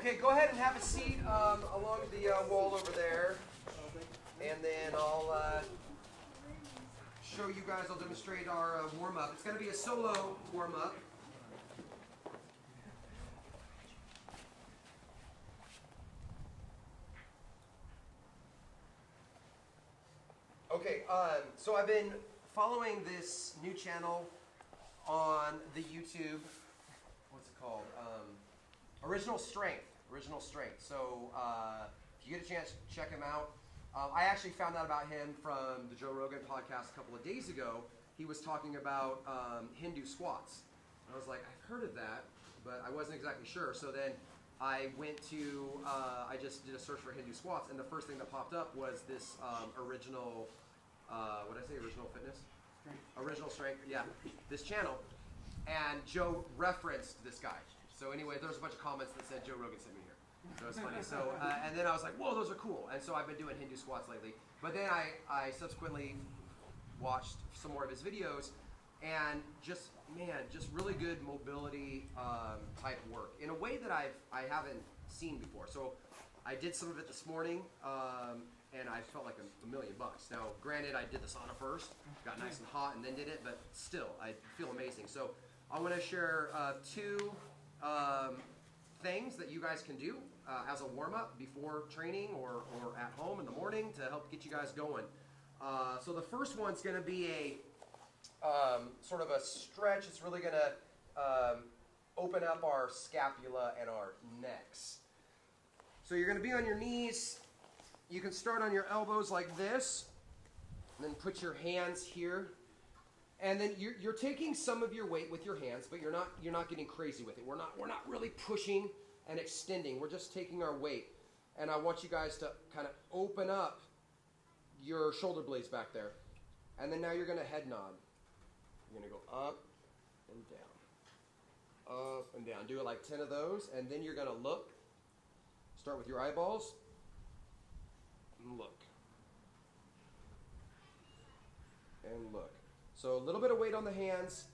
Okay, go ahead and have a seat along the wall over there, and then I'll show you guys, I'll demonstrate our warm-up. It's going to be a solo warm-up. Okay, so I've been following this new channel on the YouTube, what's it called? Original Strength. So if you get a chance, check him out. I actually found out about him from the Joe Rogan podcast a couple of days ago. He was talking about Hindu squats. And I was like, I've heard of that, but I wasn't exactly sure. So then I went to, I just did a search for Hindu squats, and the first thing that popped up was this original, what did I say, Original Fitness? Original Strength, yeah, this channel. And Joe referenced this guy. So anyway, there was a bunch of comments that said Joe Rogan sent me here. So it's funny. So and then I was like, whoa, those are cool. And so I've been doing Hindu squats lately. But then I subsequently watched some more of his videos, and just really good mobility type work in a way that I haven't seen before. So I did some of it this morning, and I felt like $1 million. Now, granted, I did the sauna first, got nice and hot, and then did it, but still, I feel amazing. So I want to share two things that you guys can do as a warm-up before training or at home in the morning to help get you guys going. So the first one's going to be a sort of a stretch. It's really going to open up our scapula and our necks. So you're going to be on your knees. You can start on your elbows like this, and then put your hands here. And then you're taking some of your weight with your hands, but you're not getting crazy with it. We're not really pushing and extending. We're just taking our weight. And I want you guys to kind of open up your shoulder blades back there. And then now you're going to head nod. You're going to go up and down. Up and down. Do it like 10 of those. And then you're going to look. Start with your eyeballs. And look. And look. So a little bit of weight on the hands,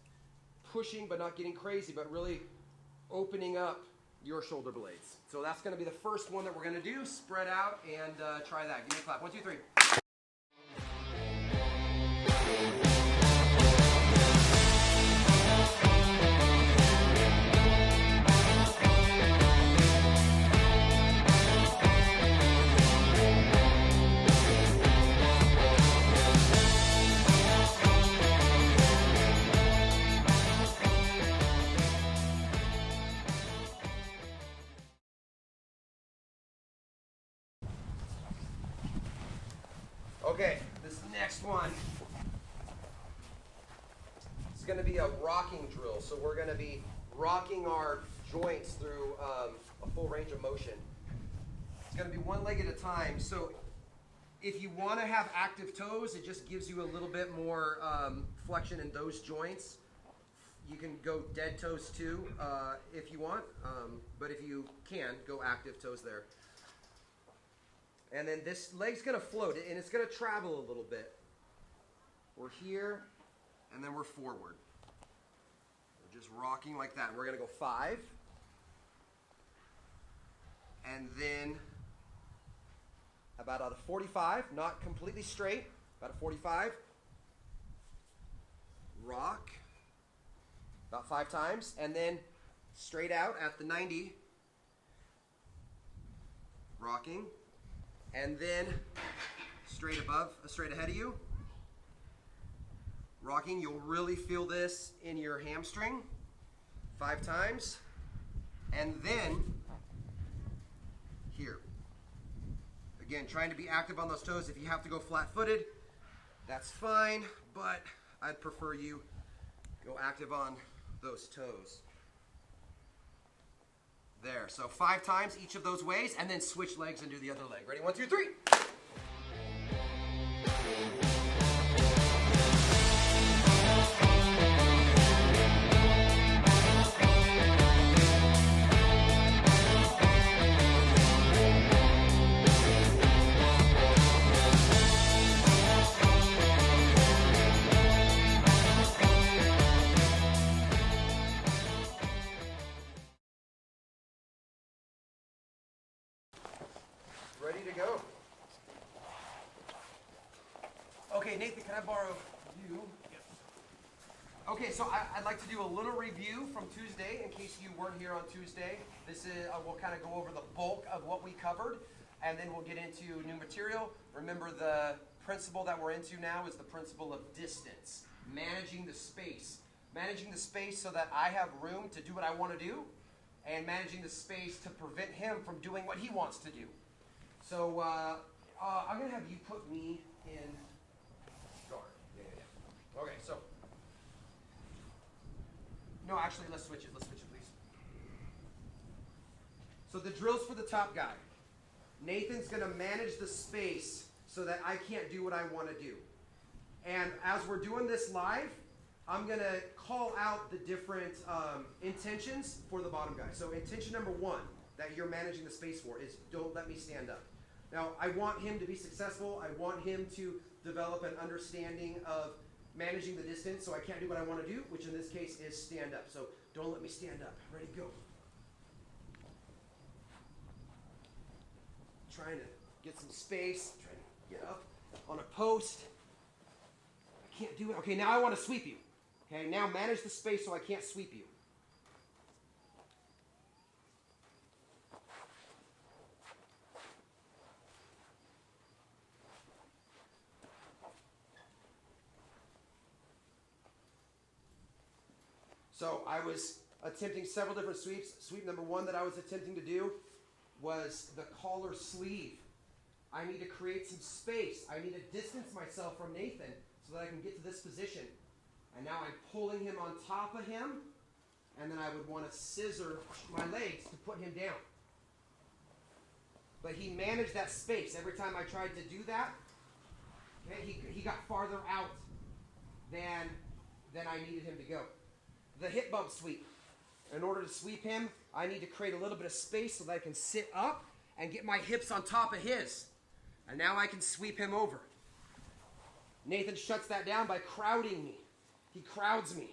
pushing but not getting crazy, but really opening up your shoulder blades. So that's going to be the first one that we're going to do. Spread out and try that. Give me a clap. 1, 2, 3. Okay, this next one is going to be a rocking drill. So we're going to be rocking our joints through a full range of motion. It's going to be one leg at a time. So if you want to have active toes, it just gives you a little bit more flexion in those joints. You can go dead toes too if you want, but if you can, go active toes there. And then this leg's going to float, and it's going to travel a little bit. We're here, and then we're forward. We're just rocking like that. We're going to go 5. And then about a 45, not completely straight, about a 45. Rock about 5 times, and then straight out at the 90. Rocking. And then straight above, straight ahead of you. Rocking, you'll really feel this in your hamstring. 5 times. And then here. Again, trying to be active on those toes. If you have to go flat-footed, that's fine, but I'd prefer you go active on those toes. There, so 5 times each of those ways, and then switch legs and do the other leg. Ready? 1, 2, 3. to go. Okay, Nathan, can I borrow you? Yep. Okay, so I'd like to do a little review from Tuesday in case you weren't here on Tuesday. This is we'll kind of go over the bulk of what we covered, and then we'll get into new material. Remember, the principle that we're into now is the principle of distance, managing the space. Managing the space so that I have room to do what I want to do, and managing the space to prevent him from doing what he wants to do. So I'm going to have you put me in guard. Yeah. Okay, so. No, actually, let's switch it. Let's switch it, please. So the drill's for the top guy. Nathan's going to manage the space so that I can't do what I want to do. And as we're doing this live, I'm going to call out the different intentions for the bottom guy. So intention number 1 that you're managing the space for is don't let me stand up. Now, I want him to be successful. I want him to develop an understanding of managing the distance so I can't do what I want to do, which in this case is stand up. So don't let me stand up. Ready, go. Trying to get some space. Trying to get up on a post. I can't do it. Okay, now I want to sweep you. Okay, now manage the space so I can't sweep you. So I was attempting several different sweeps. Sweep number 1 that I was attempting to do was the collar sleeve. I need to create some space. I need to distance myself from Nathan so that I can get to this position. And now I'm pulling him on top of him, and then I would want to scissor my legs to put him down. But he managed that space. Every time I tried to do that, okay, he got farther out than I needed him to go. The hip bump sweep. In order to sweep him, I need to create a little bit of space so that I can sit up and get my hips on top of his. And now I can sweep him over. Nathan shuts that down by crowding me. He crowds me.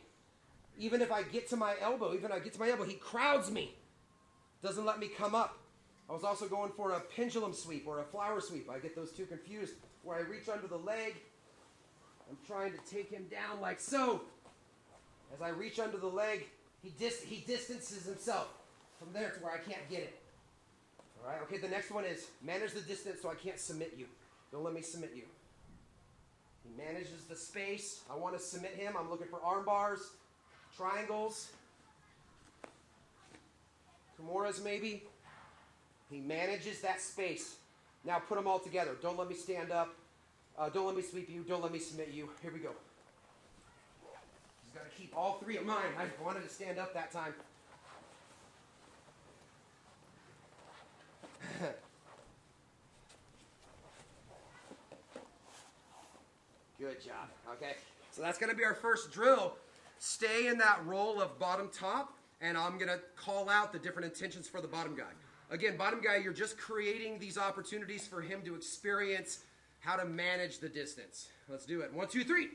Even if I get to my elbow, he crowds me. Doesn't let me come up. I was also going for a pendulum sweep or a flower sweep. I get those two confused, where I reach under the leg. I'm trying to take him down like so. As I reach under the leg, he distances himself from there to where I can't get it. All right, okay, the next one is manage the distance so I can't submit you. Don't let me submit you. He manages the space. I want to submit him. I'm looking for arm bars, triangles, Kimuras maybe. He manages that space. Now put them all together. Don't let me stand up. Don't let me sweep you. Don't let me submit you. Here we go. He's got to keep all 3 of mine. I wanted to stand up that time. Good job. Okay, so that's going to be our first drill. Stay in that role of bottom top, and I'm going to call out the different intentions for the bottom guy. Again, bottom guy, you're just creating these opportunities for him to experience how to manage the distance. Let's do it. 1, 2, 3.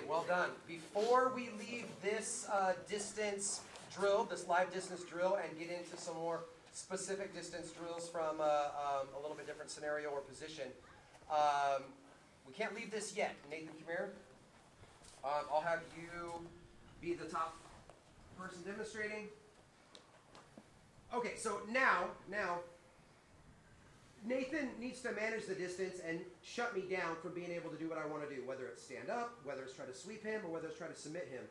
Well done. Before we leave this distance drill, this live distance drill, and get into some more specific distance drills from a little bit different scenario or position, we can't leave this yet. Nathan, come here. I'll have you be the top person demonstrating. Okay, so now Nathan needs to manage the distance and shut me down from being able to do what I want to do, whether it's stand up, whether it's try to sweep him, or whether it's try to submit him.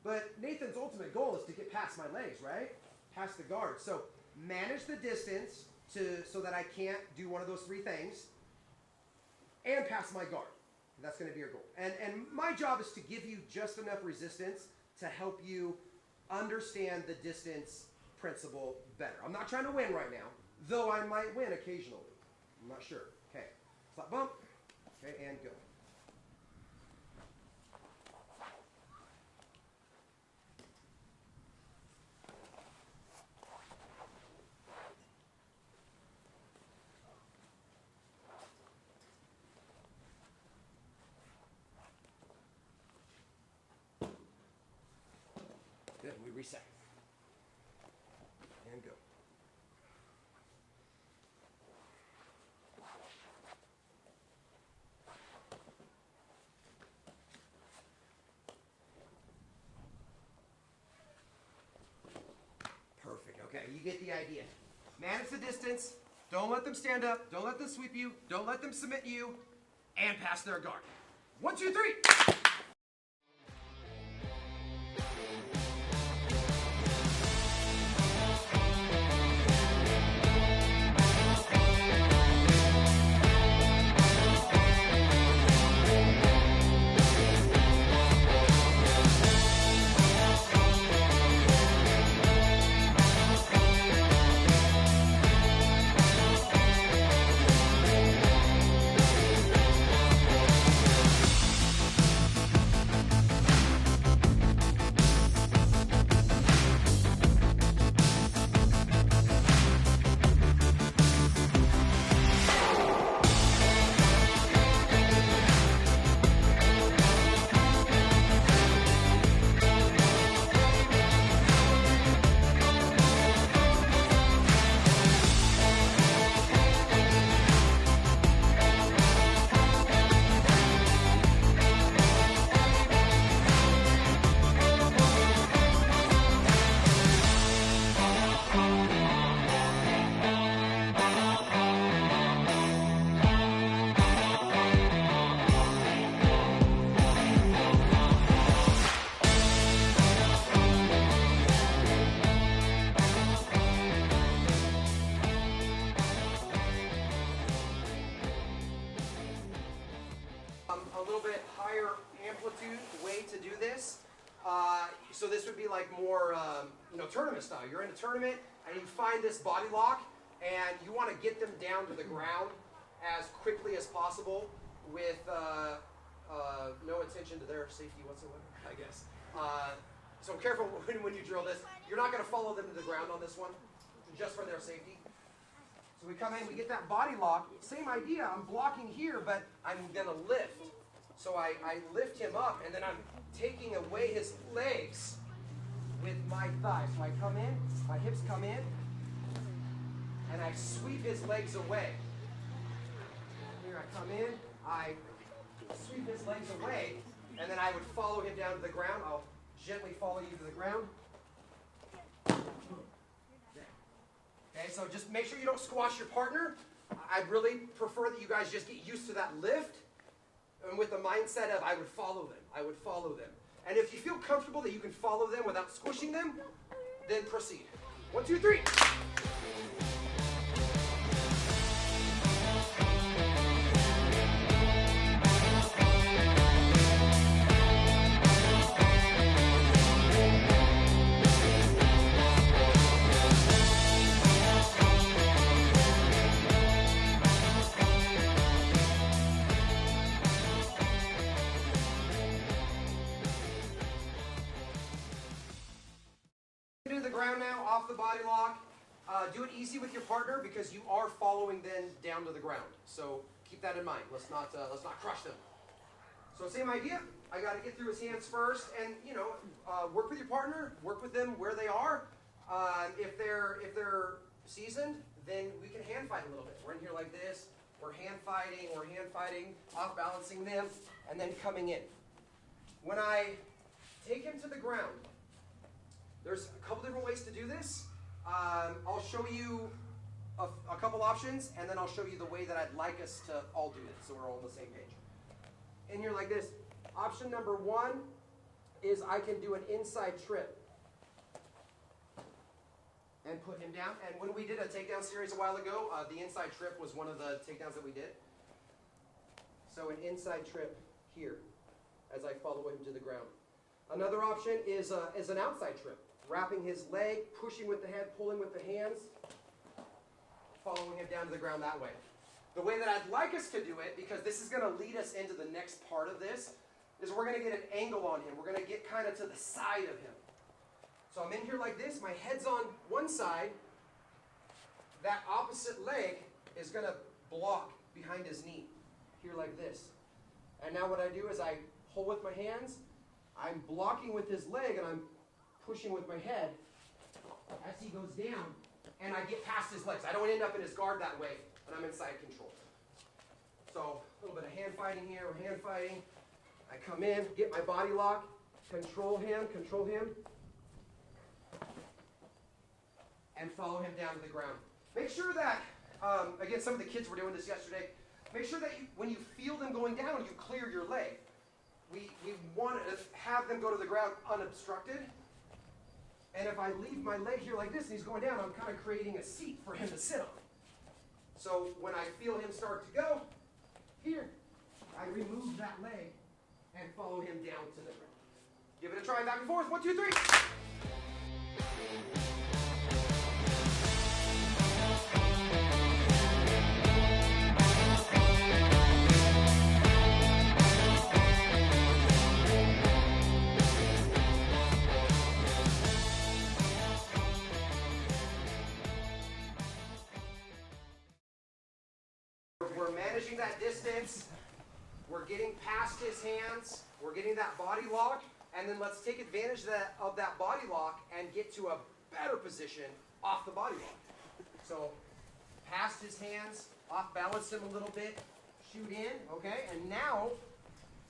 But Nathan's ultimate goal is to get past my legs, right? Past the guard. So manage the distance so that I can't do one of those three things and pass my guard. That's going to be your goal. And my job is to give you just enough resistance to help you understand the distance principle better. I'm not trying to win right now, though I might win occasionally. I'm not sure. Okay. Slap bump. Okay, and go. Good. We reset. And go. Perfect. Okay, you get the idea. Manage the distance. Don't let them stand up. Don't let them sweep you. Don't let them submit you. And pass their guard. 1, 2, 3. A little bit higher amplitude way to do this. So this would be like more, tournament style. You're in a tournament and you find this body lock and you want to get them down to the ground as quickly as possible with no attention to their safety whatsoever, I guess. So careful when you drill this. You're not going to follow them to the ground on this one, just for their safety. So we come in, we get that body lock. Same idea, I'm blocking here, but I'm going to lift. So I lift him up, and then I'm taking away his legs with my thighs. So I come in, my hips come in, and I sweep his legs away. Here I come in, I sweep his legs away, and then I would follow him down to the ground. I'll gently follow you to the ground. Okay, so just make sure you don't squash your partner. I'd really prefer that you guys just get used to that lift, and with the mindset of I would follow them. I would follow them. And if you feel comfortable that you can follow them without squishing them, then proceed. 1, 2, 3. To the ground now, off the body lock. Do it easy with your partner because you are following them down to the ground. So keep that in mind. Let's not crush them. So same idea. I got to get through his hands first, and work with your partner. Work with them where they are. If they're seasoned, then we can hand fight a little bit. We're in here like this. We're hand fighting, off balancing them, and then coming in. When I take him to the ground, there's a couple different ways to do this. I'll show you a couple options, and then I'll show you the way that I'd like us to all do it, so we're all on the same page. In here like this. Option number 1 is I can do an inside trip and put him down. And when we did a takedown series a while ago, the inside trip was one of the takedowns that we did. So an inside trip here as I follow him to the ground. Another option is an outside trip, wrapping his leg, pushing with the head, pulling with the hands, following him down to the ground that way. The way that I'd like us to do it, because this is going to lead us into the next part of this, is we're going to get an angle on him. We're going to get kind of to the side of him. So I'm in here like this. My head's on one side. That opposite leg is going to block behind his knee, here like this. And now what I do is I hold with my hands. I'm blocking with his leg, and I'm pushing with my head as he goes down, and I get past his legs. I don't end up in his guard that way, and I'm inside control. So a little bit of hand fighting here, or hand fighting. I come in, get my body lock, control him, and follow him down to the ground. Make sure that, again, some of the kids were doing this yesterday, make sure that when you feel them going down, you clear your leg. We want to have them go to the ground unobstructed. And if I leave my leg here like this and he's going down, I'm kind of creating a seat for him to sit on. So when I feel him start to go, here, I remove that leg and follow him down to the ground. Give it a try, back and forth. 1, 2, 3. We're managing that distance. We're getting past his hands. We're getting that body lock. And then let's take advantage of that body lock and get to a better position off the body lock. So past his hands, off balance him a little bit, shoot in, okay? And now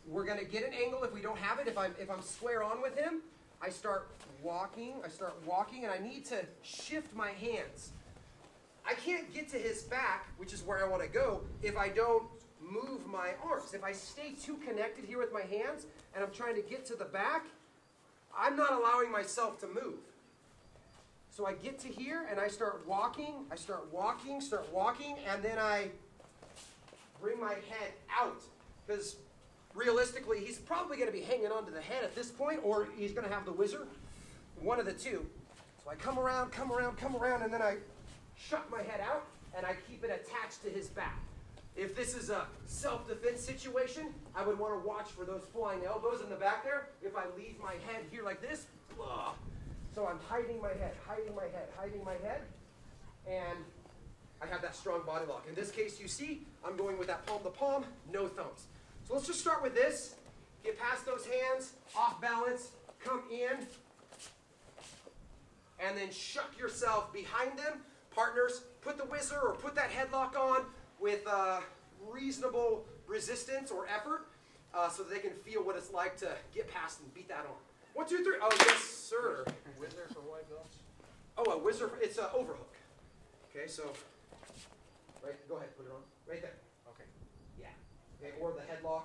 we're going to get an angle if we don't have it. If I'm square on with him, I start walking, and I need to shift my hands. I can't get to his back, which is where I want to go, if I don't move my arms. If I stay too connected here with my hands and I'm trying to get to the back, I'm not allowing myself to move. So I get to here and I start walking, and then I bring my head out. Because realistically, he's probably going to be hanging onto the head at this point, or he's going to have the whizzer. One of the two. So I come around, and then I shut my head out, and I keep it attached to his back. If this is a self-defense situation, I would want to watch for those flying elbows in the back there. If I leave my head here like this, ugh. So I'm hiding my head, and I have that strong body lock. In this case, you see, I'm going with that palm to palm, no thumbs. So let's just start with this. Get past those hands, off balance, come in, and then shuck yourself behind them. Partners, put the whizzer or put that headlock on with reasonable resistance or effort so that they can feel what it's like to get past and beat that on. 1, 2, 3. Oh, yes, sir. Whizzer for white belts? Oh, a whizzer, it's an overhook. Okay, so, right, go ahead, put it on. Right there. Okay. Yeah. Okay, or the headlock.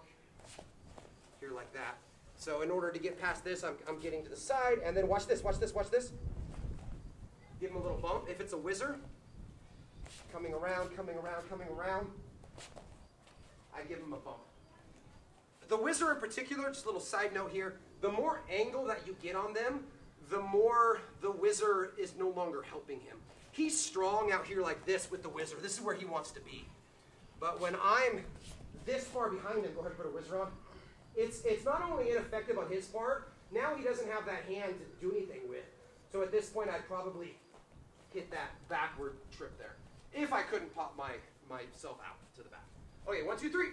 Here like that. So in order to get past this, I'm getting to the side, and then watch this. Give him a little bump. If it's a whizzer, coming around, I give him a bump. The whizzer in particular, just a little side note here, the more angle that you get on them, the more the whizzer is no longer helping him. He's strong out here like this with the whizzer. This is where he wants to be. But when I'm this far behind him, go ahead and put a whizzer on, it's not only ineffective on his part, now he doesn't have that hand to do anything with. So at this point, I'd probably hit that backward trip there, if I couldn't pop myself out to the back. Okay, 1, 2, 3.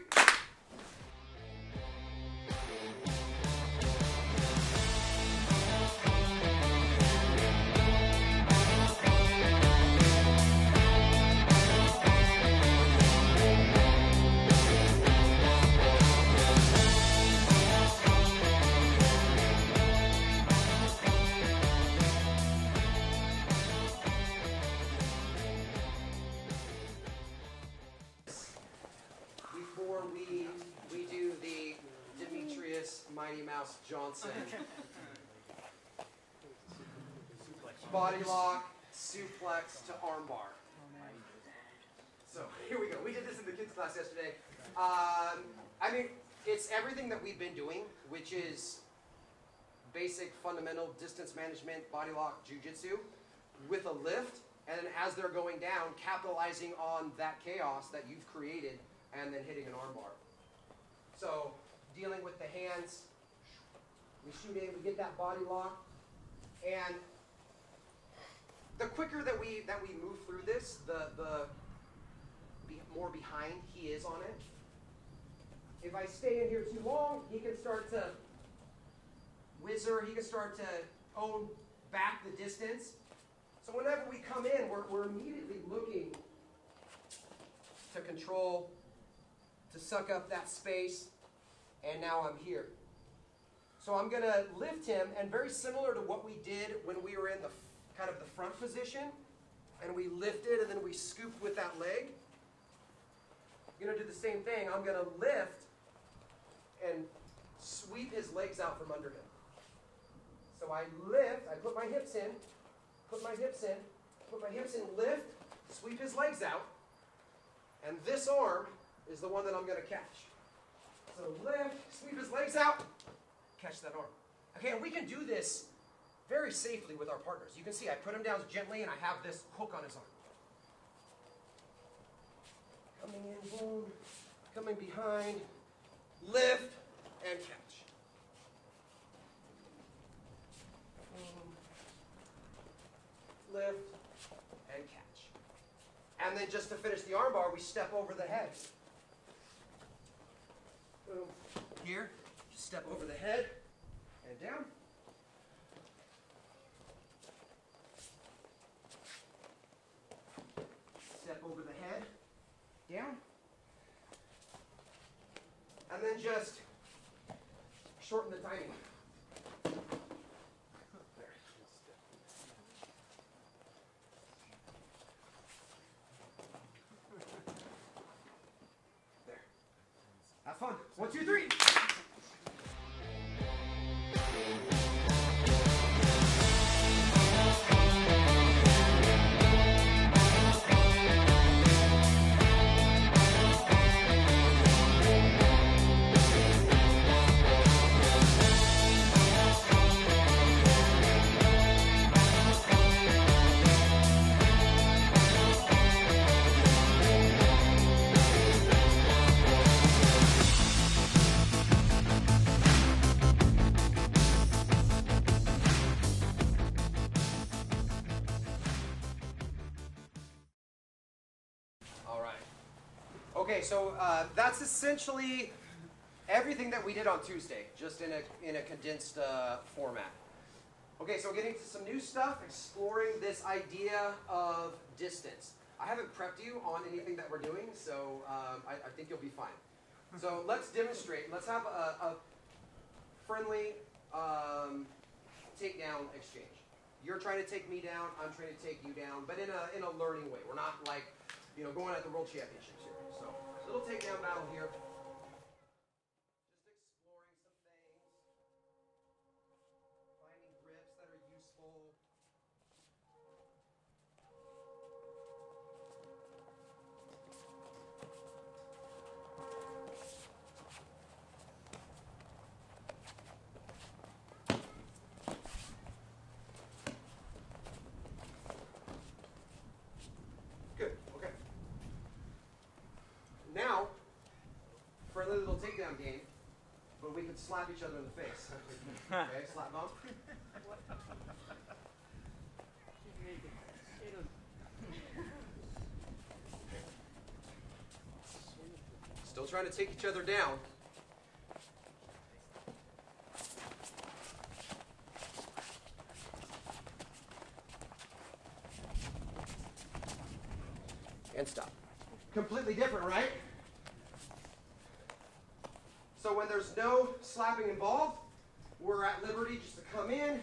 Before we Chaos Johnson. Body lock, suplex to armbar. So here we go. We did this in the kids class yesterday. I mean, it's everything that we've been doing, which is basic fundamental distance management, body lock, jiu-jitsu, with a lift, and then as they're going down, capitalizing on that chaos that you've created, and then hitting an armbar. So dealing with the hands, we shoot in, we get that body lock, and the quicker that we move through this, the more behind he is on it. If I stay in here too long, he can start to whizzer, he can start to own back the distance. So whenever we come in, we're immediately looking to control, to suck up that space, and now I'm here. So I'm going to lift him, and very similar to what we did when we were in the kind of the front position, and we lifted and then we scooped with that leg. I'm going to do the same thing. I'm going to lift and sweep his legs out from under him. So I lift, I put my hips in, lift, sweep his legs out, and this arm is the one that I'm going to catch. So lift, sweep his legs out, catch that arm. Okay, and we can do this very safely with our partners. You can see I put him down gently and I have this hook on his arm. Coming in, boom, coming behind, lift, and catch. Boom, lift, and catch. And then just to finish the armbar, we step over the head. Boom. Here, just step over the head and down. Step over the head, down. And then just shorten the timing. There. There. Have fun. 1, 2, 3. Okay, so that's essentially everything that we did on Tuesday, just in a condensed format. Okay, so getting to some new stuff, exploring this idea of distance. I haven't prepped you on anything that we're doing, so I think you'll be fine. So let's demonstrate. Let's have a friendly takedown exchange. You're trying to take me down, I'm trying to take you down, but in a learning way. We're not like, going at the World Championships here. So, little takedown battle here. Just exploring some things. Finding grips that are useful. Good, okay. Now, for a little takedown game, but we could slap each other in the face. Okay, slap bump. Still trying to take each other down. And stop. Completely different, right? So when there's no slapping involved, we're at liberty just to come in,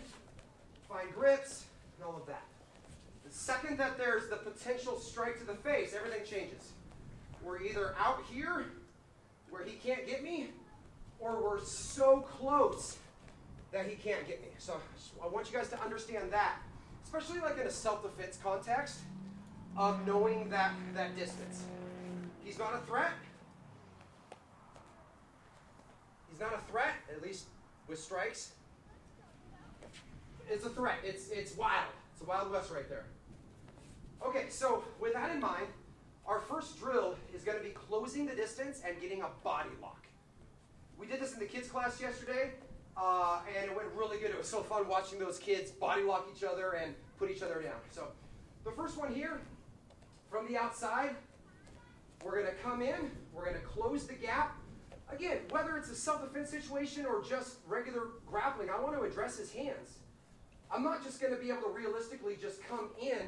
find grips, and all of that. The second that there's the potential strike to the face, everything changes. We're either out here, where he can't get me, or we're so close that he can't get me. So I want you guys to understand that, especially like in a self-defense context of knowing that distance. He's not a threat. He's not a threat, at least with strikes. It's a threat. It's wild. It's a Wild West right there. Okay, so with that in mind, our first drill is going to be closing the distance and getting a body lock. We did this in the kids' class yesterday, and it went really good. It was so fun watching those kids body lock each other and put each other down. So the first one here, from the outside, we're going to come in, we're going to close the gap. Again, whether it's a self-defense situation or just regular grappling, I want to address his hands. I'm not just going to be able to realistically just come in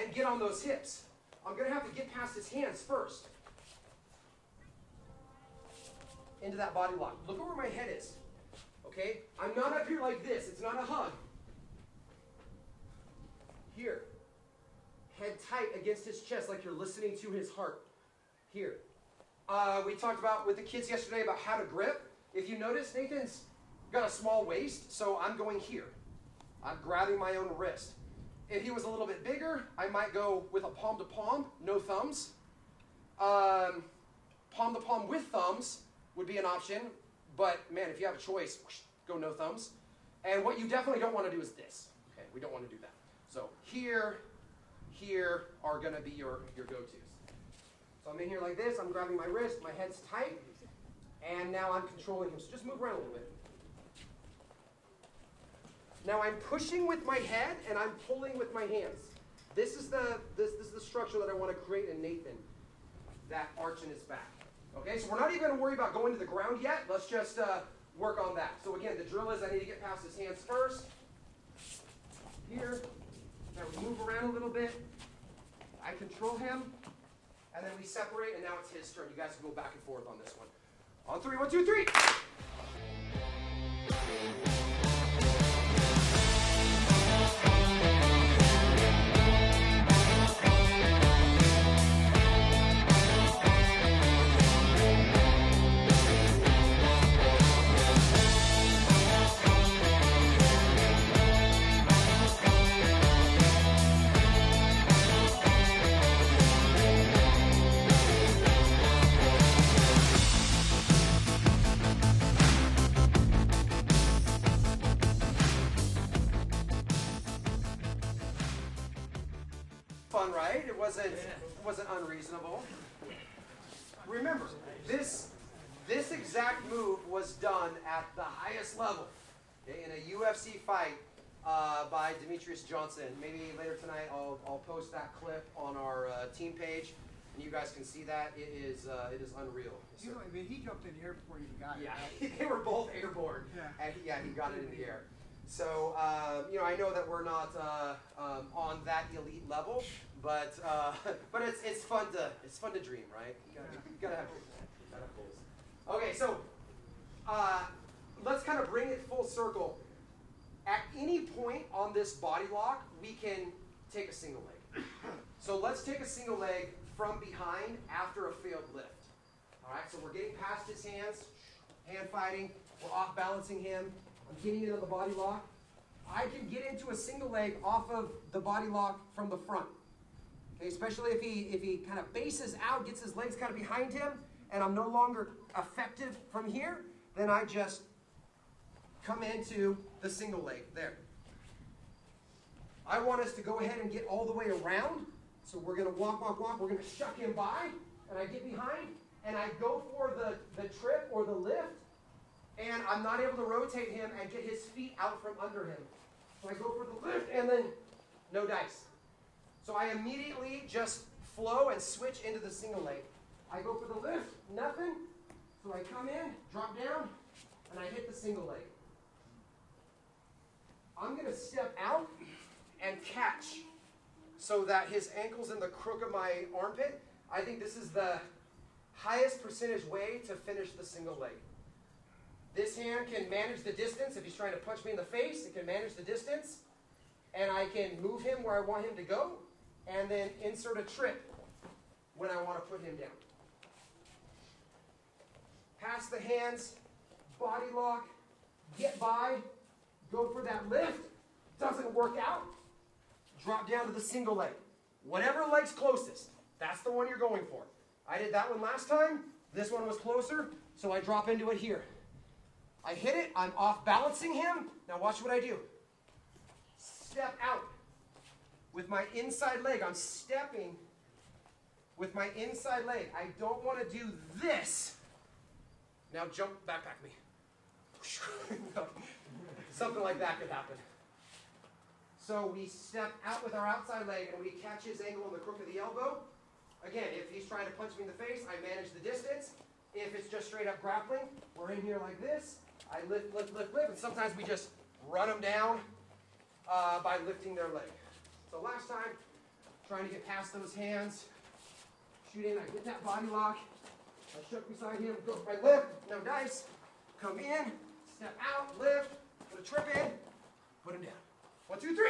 and get on those hips. I'm going to have to get past his hands first. Into that body lock. Look at where my head is. Okay? I'm not up here like this. It's not a hug. Here. Head tight against his chest like you're listening to his heart. Here. We talked about with the kids yesterday about how to grip. If you notice, Nathan's got a small waist, so I'm going here. I'm grabbing my own wrist. If he was a little bit bigger, I might go with a palm to palm, no thumbs. Palm to palm with thumbs would be an option, but man, if you have a choice, go no thumbs. And what you definitely don't want to do is this. Okay, we don't want to do that. So here are going to be your go-tos. So I'm in here like this, I'm grabbing my wrist, my head's tight, and now I'm controlling him. So just move around a little bit. Now I'm pushing with my head and I'm pulling with my hands. This is the structure that I want to create in Nathan, that arch in his back. Okay, so we're not even going to worry about going to the ground yet. Let's just work on that. So again, the drill is I need to get past his hands first. Here. Now we move around a little bit. I control him. And then we separate, and now it's his turn. You guys can go back and forth on this one. On three, 1, 2, 3. Fun, right? It wasn't unreasonable. Remember, this exact move was done at the highest level, okay, in a UFC fight by Demetrius Johnson. Maybe later tonight I'll post that clip on our team page, and you guys can see that. It is unreal. You know, I mean, he jumped in the air before you got it. Yeah, Right? they were both airborne, and he got it in the air. So, I know that we're not on that elite level, but it's fun to dream, right? You gotta have goals. Okay, so let's kind of bring it full circle. At any point on this body lock, we can take a single leg. So let's take a single leg from behind after a failed lift. All right, so we're getting past his hands, hand fighting. We're off balancing him. I'm getting into the body lock. I can get into a single leg off of the body lock from the front. Okay, especially if he kind of bases out, gets his legs kind of behind him, and I'm no longer effective from here, then I just come into the single leg there. I want us to go ahead and get all the way around. So we're going to walk. We're going to shuck him by, and I get behind, and I go for the trip or the lift, and I'm not able to rotate him and get his feet out from under him. So I go for the lift, and then no dice. So I immediately just flow and switch into the single leg. I go for the lift, nothing. So I come in, drop down, and I hit the single leg. I'm going to step out and catch so that his ankle's in the crook of my armpit. I think this is the highest percentage way to finish the single leg. This hand can manage the distance. If he's trying to punch me in the face, it can manage the distance. And I can move him where I want him to go, and then insert a trip when I want to put him down. Pass the hands, body lock, get by, go for that lift, doesn't work out, drop down to the single leg. Whatever leg's closest, that's the one you're going for. I did that one last time. This one was closer, so I drop into it here. I hit it, I'm off balancing him. Now watch what I do. Step out with my inside leg. I'm stepping with my inside leg. I don't want to do this. Now jump, backpack me. Something like that could happen. So we step out with our outside leg and we catch his ankle on the crook of the elbow. Again, if he's trying to punch me in the face, I manage the distance. If it's just straight up grappling, we're in here like this. I lift, lift, lift, lift, and sometimes we just run them down by lifting their leg. So last time, trying to get past those hands, shoot in, I get that body lock, I shook beside him, go for my lift, no dice, come in, step out, lift, put a trip in, put him down. 1, 2, 3.